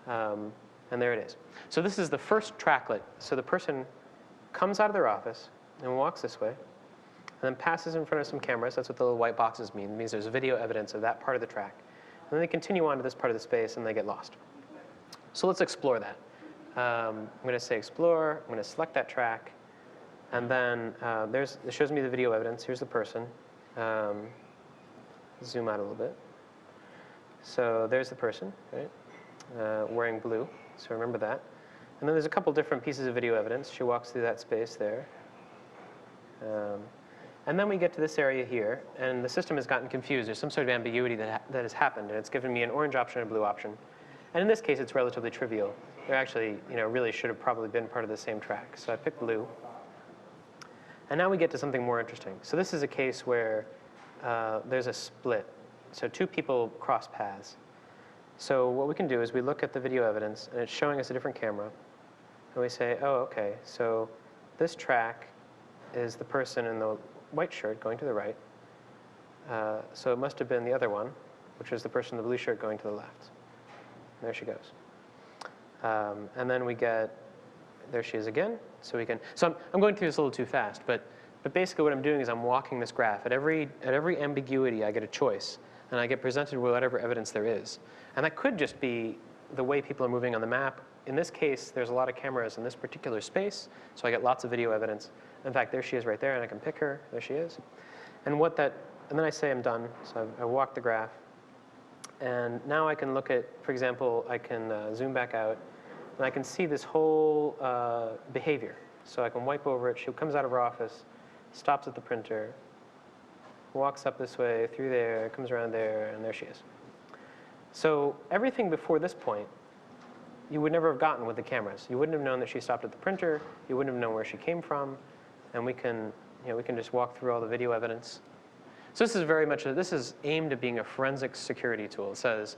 And there it is. So this is the first tracklet. So the person comes out of their office and walks this way, and then passes in front of some cameras. That's what the little white boxes mean. It means there's video evidence of that part of the track. And then they continue on to this part of the space, and they get lost. So let's explore that. I'm going to say explore. I'm going to select that track. And then it shows me the video evidence. Here's the person. Zoom out a little bit. So there's the person, right? Wearing blue. So remember that. And then there's a couple different pieces of video evidence. She walks through that space there. And then we get to this area here, and the system has gotten confused. There's some sort of ambiguity that has happened, and it's given me an orange option and a blue option. And in this case, it's relatively trivial. They're actually, really should have probably been part of the same track. So I picked blue. And now we get to something more interesting. So this is a case where there's a split. So two people cross paths. So what we can do is we look at the video evidence, and it's showing us a different camera. And we say, oh, OK, so this track is the person in the white shirt going to the right. So it must have been the other one, which was the person in the blue shirt going to the left. There she goes. And then we get, there she is again. So I'm going through this a little too fast, but basically what I'm doing is I'm walking this graph. At every ambiguity, I get a choice, and I get presented with whatever evidence there is. And that could just be the way people are moving on the map. In this case, there's a lot of cameras in this particular space, so I get lots of video evidence. In fact, there she is right there, and I can pick her. There she is. And then I say I'm done. So I walk the graph. And now I can look at, for example, I can zoom back out, and I can see this whole behavior. So I can wipe over it. She comes out of her office, stops at the printer, walks up this way, through there, comes around there, and there she is. So everything before this point, you would never have gotten with the cameras. You wouldn't have known that she stopped at the printer. You wouldn't have known where she came from. And we can just walk through all the video evidence. So this is very much, this is aimed at being a forensic security tool. It says,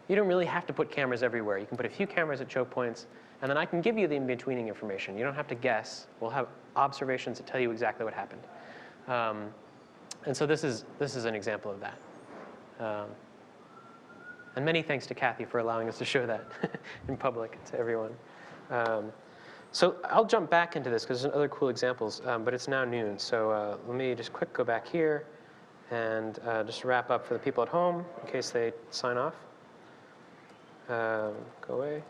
you don't really have to put cameras everywhere. You can put a few cameras at choke points, and then I can give you the in-betweening information. You don't have to guess. We'll have observations that tell you exactly what happened. And so this is an example of that. And many thanks to Kathy for allowing us to show that in public to everyone. So I'll jump back into this because there's other cool examples, but it's now noon. So let me just quick go back here and just wrap up for the people at home in case they sign off. Go away.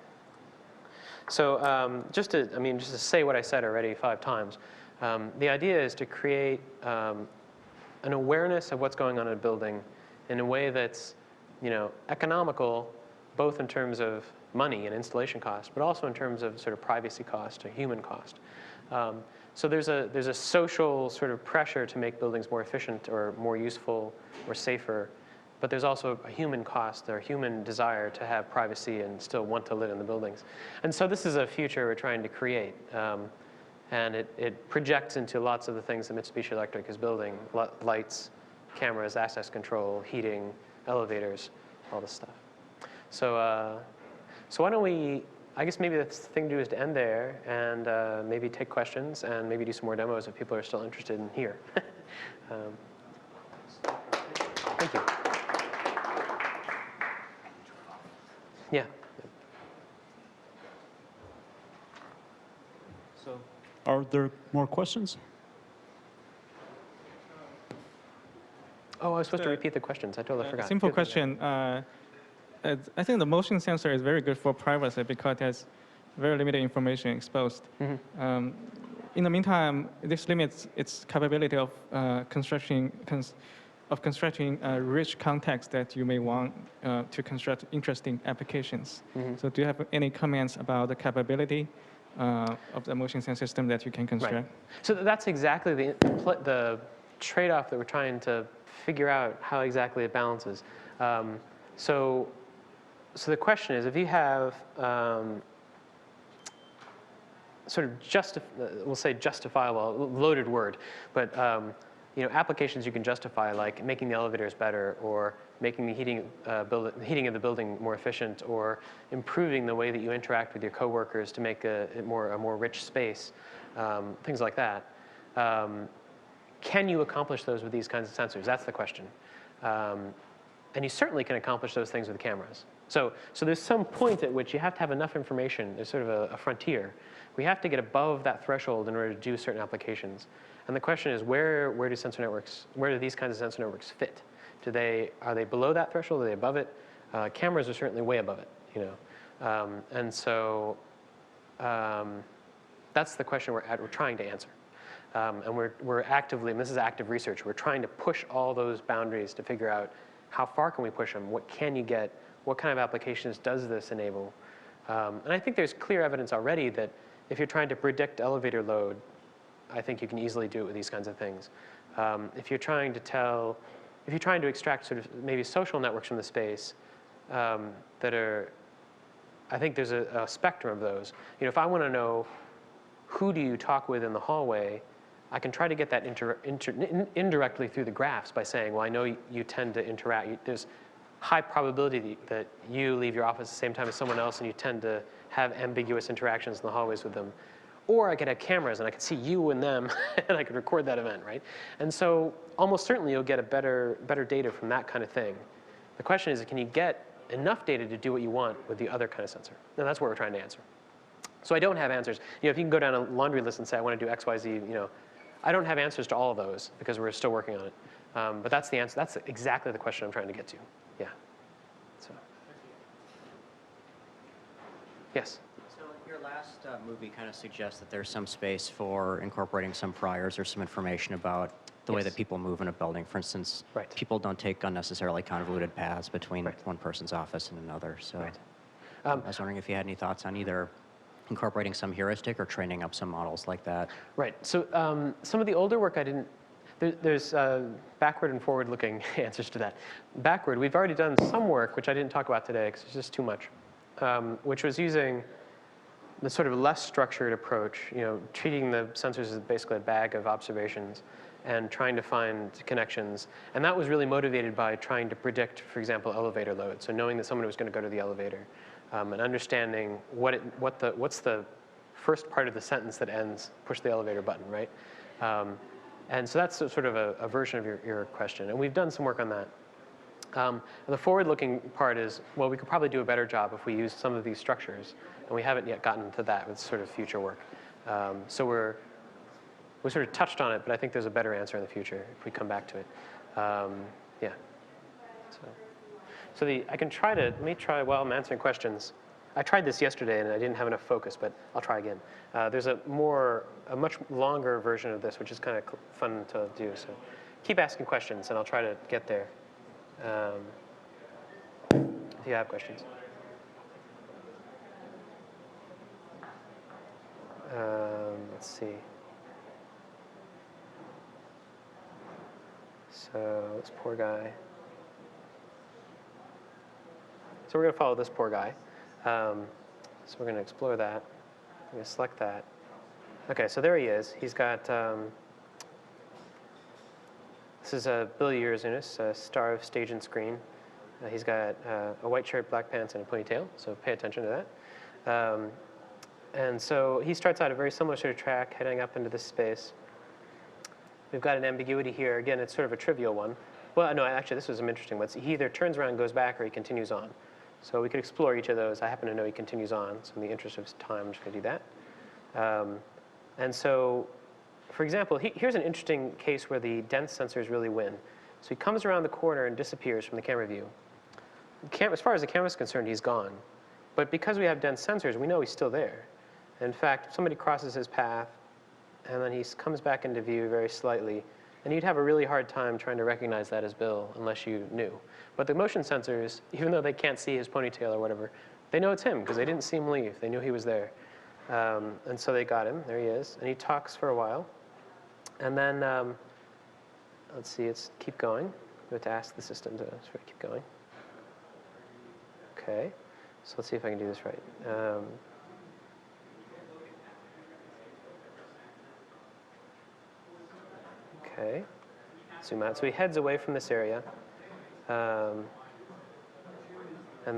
So just to say what I said already 5 times, the idea is to create an awareness of what's going on in a building in a way that's economical, both in terms of money and installation cost, but also in terms of sort of privacy cost or human cost. So there's a social sort of pressure to make buildings more efficient or more useful or safer, but there's also a human cost or human desire to have privacy and still want to live in the buildings. And so this is a future we're trying to create. And it projects into lots of the things that Mitsubishi Electric is building: lights, cameras, access control, heating, elevators, all this stuff. So, so why don't we, I guess maybe the thing to do is to end there and maybe take questions and maybe do some more demos if people are still interested in here. Thank you. Yeah. So, are there more questions? Oh, I was supposed to repeat the questions. I totally forgot. Simple question. I think the motion sensor is very good for privacy because there's very limited information exposed. Mm-hmm. In the meantime, this limits its capability of constructing rich context that you may want to construct interesting applications. Mm-hmm. So do you have any comments about the capability of the motion sensor system that you can construct? Right. So that's exactly the trade-off that we're trying to figure out how exactly it balances. So the question is, if you have sort of we'll say justifiable, loaded word, but applications you can justify, like making the elevators better, or making the heating of the building more efficient, or improving the way that you interact with your coworkers to make a more rich space, things like that. Can you accomplish those with these kinds of sensors? That's the question. And you certainly can accomplish those things with cameras. So there's some point at which you have to have enough information. There's sort of a frontier. We have to get above that threshold in order to do certain applications. And the question is, where do these kinds of sensor networks fit? Are they below that threshold? Are they above it? Cameras are certainly way above it, and so that's the question we're trying to answer. And we're actively, and this is active research, we're trying to push all those boundaries to figure out how far can we push them, what can you get, what kind of applications does this enable. And I think there's clear evidence already that if you're trying to predict elevator load, I think you can easily do it with these kinds of things. If you're trying to extract sort of maybe social networks from the space that are, I think there's a spectrum of those. If I want to know who do you talk with in the hallway, I can try to get that indirectly through the graphs by saying, well, I know you tend to interact. There's high probability that you leave your office at the same time as someone else, and you tend to have ambiguous interactions in the hallways with them. Or I could have cameras, and I could see you and them, and I could record that event, right? And so almost certainly you'll get a better data from that kind of thing. The question is, can you get enough data to do what you want with the other kind of sensor? And that's what we're trying to answer. So I don't have answers. If you can go down a laundry list and say, I want to do X, Y, Z, I don't have answers to all of those because we're still working on it. But that's the answer. That's exactly the question I'm trying to get to. Yeah. So. Yes. So your last movie kind of suggests that there's some space for incorporating some priors or some information about the way Yes. that people move in a building. For instance, Right. people don't take unnecessarily convoluted paths between Right. one person's office and another. So Right. I was wondering if you had any thoughts on either incorporating some heuristic or training up some models like that. Right. So some of the older work I didn't. There's backward and forward-looking answers to that. Backward, we've already done some work, which I didn't talk about today because it's just too much, which was using the sort of less structured approach, treating the sensors as basically a bag of observations and trying to find connections. And that was really motivated by trying to predict, for example, elevator load. So knowing that someone was going to go to the elevator and understanding what's the first part of the sentence that ends, push the elevator button, right? And so that's sort of a version of your question. And we've done some work on that. The forward-looking part is, well, we could probably do a better job if we used some of these structures. And we haven't yet gotten to that with sort of future work. So we sort of touched on it, but I think there's a better answer in the future if we come back to it. Yeah. So I can try to, let me try while I'm answering questions. I tried this yesterday and I didn't have enough focus, but I'll try again. There's a much longer version of this, which is kind of fun to do. So keep asking questions and I'll try to get there if you have questions. Let's see. So this poor guy. So we're going to follow this poor guy. So we're going to explore that. I'm going to select that. OK, so there he is. He's got, this is Billy Urazunis, a star of stage and screen. He's got a white shirt, black pants, and a ponytail, so pay attention to that. And so he starts out a very similar sort of track, heading up into this space. We've got an ambiguity here. Again, it's sort of a trivial one. Well, no, actually, this was some interesting ones. He either turns around, goes back, or he continues on. So we could explore each of those. I happen to know he continues on, so in the interest of time, I'm just going to do that. And so, for example, here's an interesting case where the dense sensors really win. So he comes around the corner and disappears from the camera view. As far as the camera's concerned, he's gone. But because we have dense sensors, we know he's still there. In fact, somebody crosses his path, and then he comes back into view very slightly. And you'd have a really hard time trying to recognize that as Bill unless you knew. But the motion sensors, even though they can't see his ponytail or whatever, they know it's him because they didn't see him leave. They knew he was there. And so they got him. There he is. And he talks for a while. And then, let's see, keep going. We have to ask the system to sort of keep going. OK. So let's see if I can do this right. OK. Zoom out. So he heads away from this area. And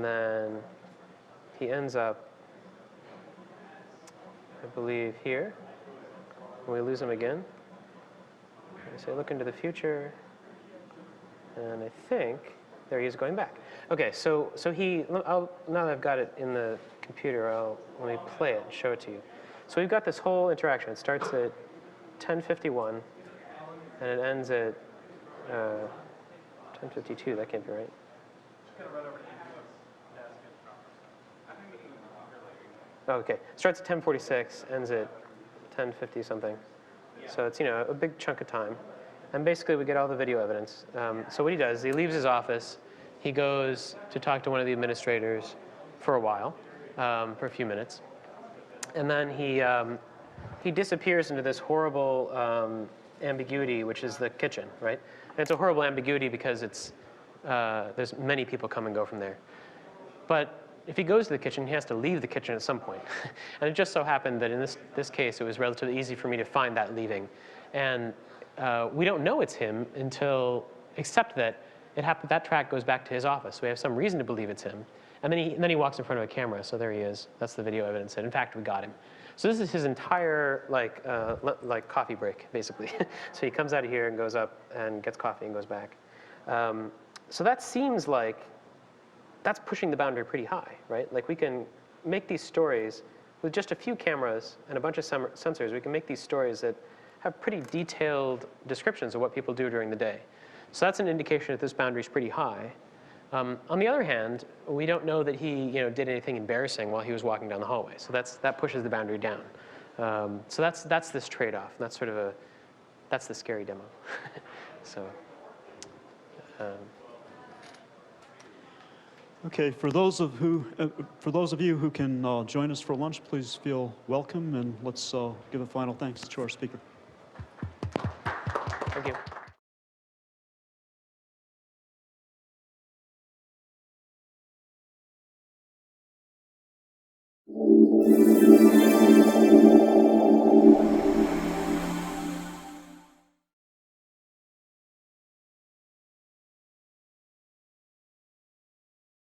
then he ends up, I believe, here. And we lose him again. So I look into the future. And I think there he is going back. OK, so now that I've got it in the computer, let me play it and show it to you. So we've got this whole interaction. It starts at 10:51. And it ends at 10:52. That can't be right. Oh, OK. Starts at 10:46, ends at 10:50 something. So it's a big chunk of time. And basically, we get all the video evidence. So what he does is he leaves his office. He goes to talk to one of the administrators for a while, for a few minutes. And then he disappears into this horrible ambiguity, which is the kitchen, right? And it's a horrible ambiguity because there's many people come and go from there. But if he goes to the kitchen, he has to leave the kitchen at some point. And it just so happened that in this case, it was relatively easy for me to find that leaving. And we don't know it's him except that that track goes back to his office. So we have some reason to believe it's him. And then he walks in front of a camera. So there he is. That's the video evidence. And in fact, we got him. So this is his entire like coffee break, basically. So he comes out of here and goes up and gets coffee and goes back. So that seems like that's pushing the boundary pretty high, right? Like we can make these stories with just a few cameras and a bunch of sensors. We can make these stories that have pretty detailed descriptions of what people do during the day. So that's an indication that this boundary is pretty high. On the other hand, we don't know that he did anything embarrassing while he was walking down the hallway. So that pushes the boundary down. So that's this trade-off. That's sort of that's the scary demo. So. Okay, for those of you who can join us for lunch, please feel welcome, and let's give a final thanks to our speaker. Thank you.